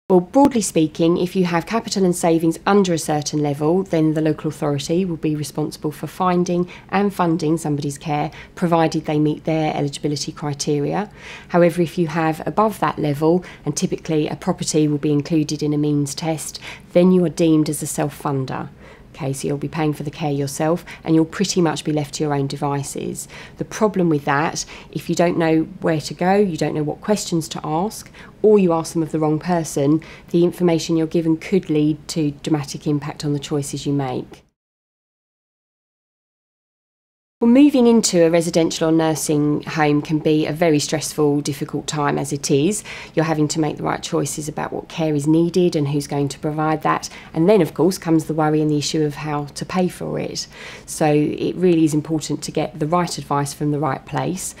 Well, broadly speaking, if you have capital and savings under a certain level, then the local authority will be responsible for finding and funding somebody's care, provided they meet their eligibility criteria. However, if you have above that level, and typically a property will be included in a means test, then you are deemed as a self-funder. Okay, so you'll be paying for the care yourself and you'll pretty much be left to your own devices. The problem with that, if you don't know where to go, you don't know what questions to ask, or you ask them of the wrong person, the information you're given could lead to dramatic impact on the choices you make. Well, moving into a residential or nursing home can be a very stressful, difficult time as it is. You're having to make the right choices about what care is needed and who's going to provide that. And then, of course, comes the worry and the issue of how to pay for it. So it really is important to get the right advice from the right place.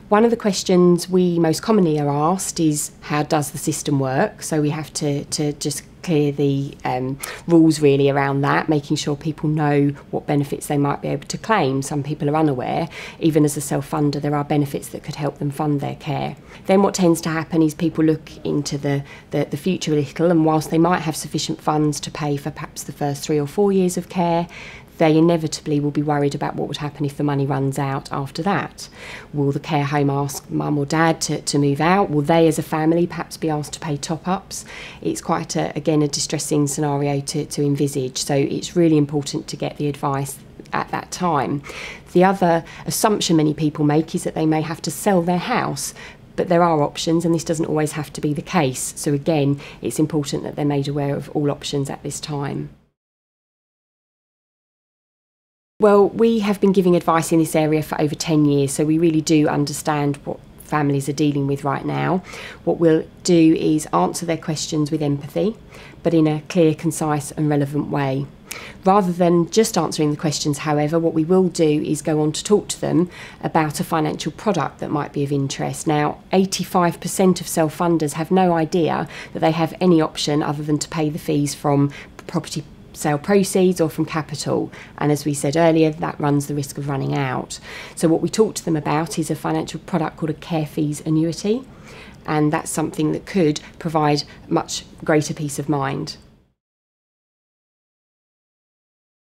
One of the questions we most commonly are asked is, how does the system work? So we have to just clear the rules really around that, making sure people know what benefits they might be able to claim. Some people are unaware. Even as a self-funder, there are benefits that could help them fund their care. Then what tends to happen is people look into the future a little, and whilst they might have sufficient funds to pay for perhaps the first 3 or 4 years of care, they inevitably will be worried about what would happen if the money runs out after that. Will the care home ask mum or dad to move out? Will they as a family perhaps be asked to pay top-ups? It's quite, again, a distressing scenario to envisage, so it's really important to get the advice at that time. The other assumption many people make is that they may have to sell their house, but there are options and this doesn't always have to be the case. So again, it's important that they're made aware of all options at this time. Well, we have been giving advice in this area for over 10 years, so we really do understand what families are dealing with right now. What we'll do is answer their questions with empathy, but in a clear, concise and relevant way. Rather than just answering the questions, however, what we will do is go on to talk to them about a financial product that might be of interest. Now, 85% of self-funders have no idea that they have any option other than to pay the fees from property sale proceeds or from capital, and as we said earlier, that runs the risk of running out. So what we talk to them about is a financial product called a care fees annuity, and that's something that could provide much greater peace of mind.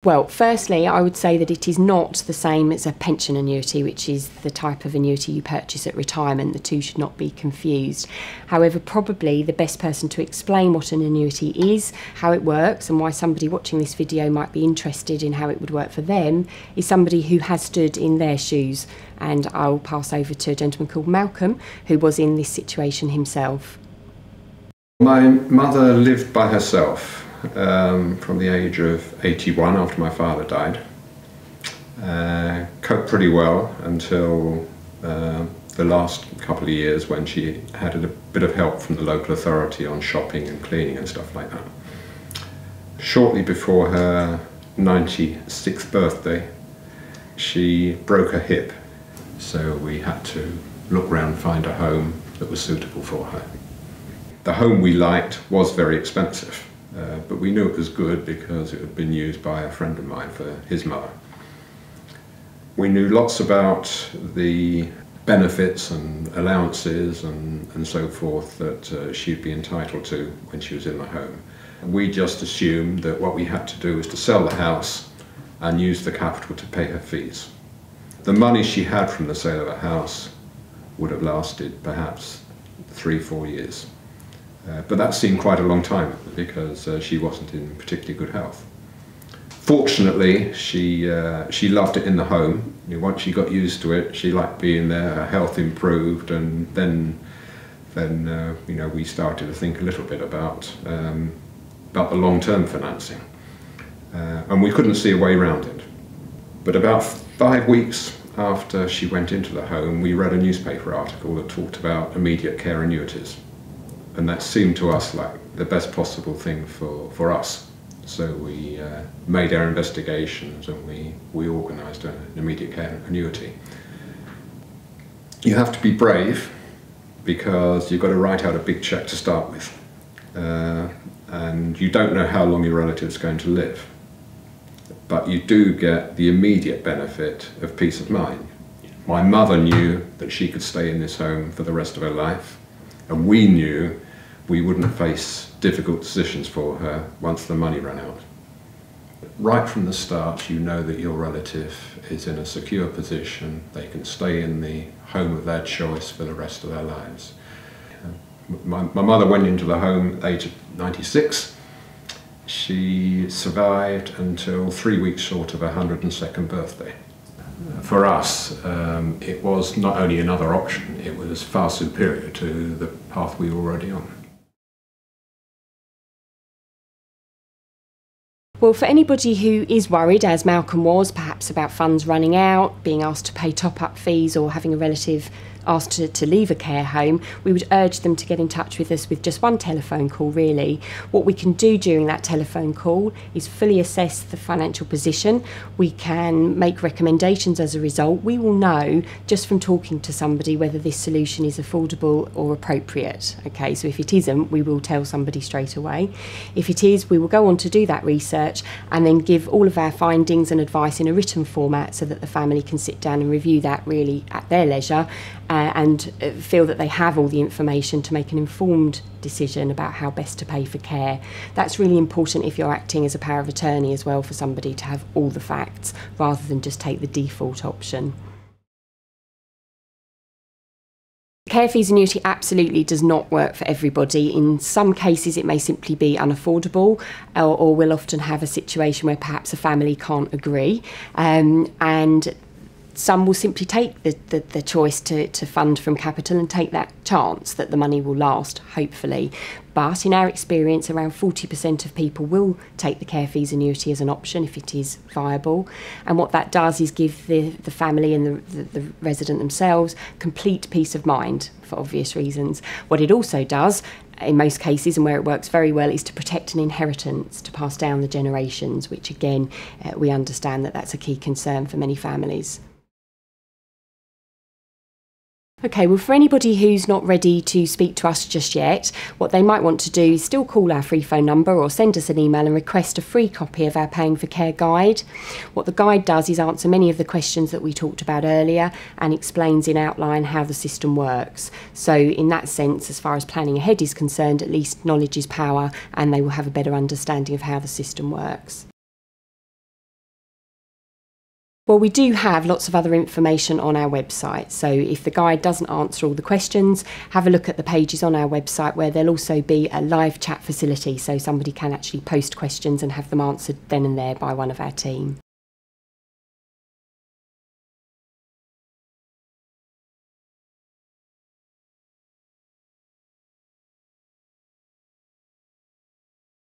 Well, firstly, I would say that it is not the same as a pension annuity, which is the type of annuity you purchase at retirement. The two should not be confused. However, probably the best person to explain what an annuity is, how it works, and why somebody watching this video might be interested in how it would work for them is somebody who has stood in their shoes. And I'll pass over to a gentleman called Malcolm, who was in this situation himself. My mother lived by herself from the age of 81 after my father died. Coped pretty well until the last couple of years when she had a bit of help from the local authority on shopping and cleaning and stuff like that. Shortly before her 96th birthday, she broke her hip, so we had to look round and find a home that was suitable for her. The home we liked was very expensive. But we knew it was good because it had been used by a friend of mine for his mother. We knew lots about the benefits and allowances and so forth that she'd be entitled to when she was in the home. We just assumed that what we had to do was to sell the house and use the capital to pay her fees. The money she had from the sale of the house would have lasted perhaps 3-4 years. But that seemed quite a long time because she wasn't in particularly good health. Fortunately, she loved it in the home. Once she got used to it, she liked being there, her health improved, and then we started to think a little bit about the long-term financing. And we couldn't see a way around it. But about 5 weeks after she went into the home, we read a newspaper article that talked about immediate care annuities. And that seemed to us like the best possible thing for us. So we made our investigations and we organised an immediate care annuity. You have to be brave because you've got to write out a big cheque to start with. And you don't know how long your relative's going to live. But you do get the immediate benefit of peace of mind. My mother knew that she could stay in this home for the rest of her life, and we knew we wouldn't face difficult decisions for her once the money ran out. Right from the start, you know that your relative is in a secure position. They can stay in the home of their choice for the rest of their lives. My mother went into the home at the age of 96. She survived until 3 weeks short of her 102nd birthday. For us, it was not only another option, it was far superior to the path we were already on. Well, for anybody who is worried, as Malcolm was, perhaps about funds running out, being asked to pay top-up fees or having a relative asked to leave a care home, we would urge them to get in touch with us with just one telephone call, really. What we can do during that telephone call is fully assess the financial position. We can make recommendations as a result. We will know just from talking to somebody whether this solution is affordable or appropriate. Okay, so if it isn't, we will tell somebody straight away. If it is, we will go on to do that research and then give all of our findings and advice in a written format so that the family can sit down and review that really at their leisure and feel that they have all the information to make an informed decision about how best to pay for care. That's really important if you're acting as a power of attorney as well, for somebody to have all the facts rather than just take the default option. Care fees annuity absolutely does not work for everybody. In some cases it may simply be unaffordable, or we'll often have a situation where perhaps a family can't agree, and some will simply take the choice to fund from capital and take that chance that the money will last, hopefully. But in our experience, around 40% of people will take the care fees annuity as an option if it is viable. And what that does is give the family and the resident themselves complete peace of mind, for obvious reasons. What it also does, in most cases, and where it works very well, is to protect an inheritance, to pass down the generations, which again, we understand that that's a key concern for many families. Okay, well, for anybody who's not ready to speak to us just yet, what they might want to do is still call our free phone number or send us an email and request a free copy of our Paying for Care guide. What the guide does is answer many of the questions that we talked about earlier and explains in outline how the system works. So in that sense, as far as planning ahead is concerned, at least knowledge is power, and they will have a better understanding of how the system works. Well, we do have lots of other information on our website, so if the guide doesn't answer all the questions, have a look at the pages on our website where there'll also be a live chat facility, so somebody can actually post questions and have them answered then and there by one of our team.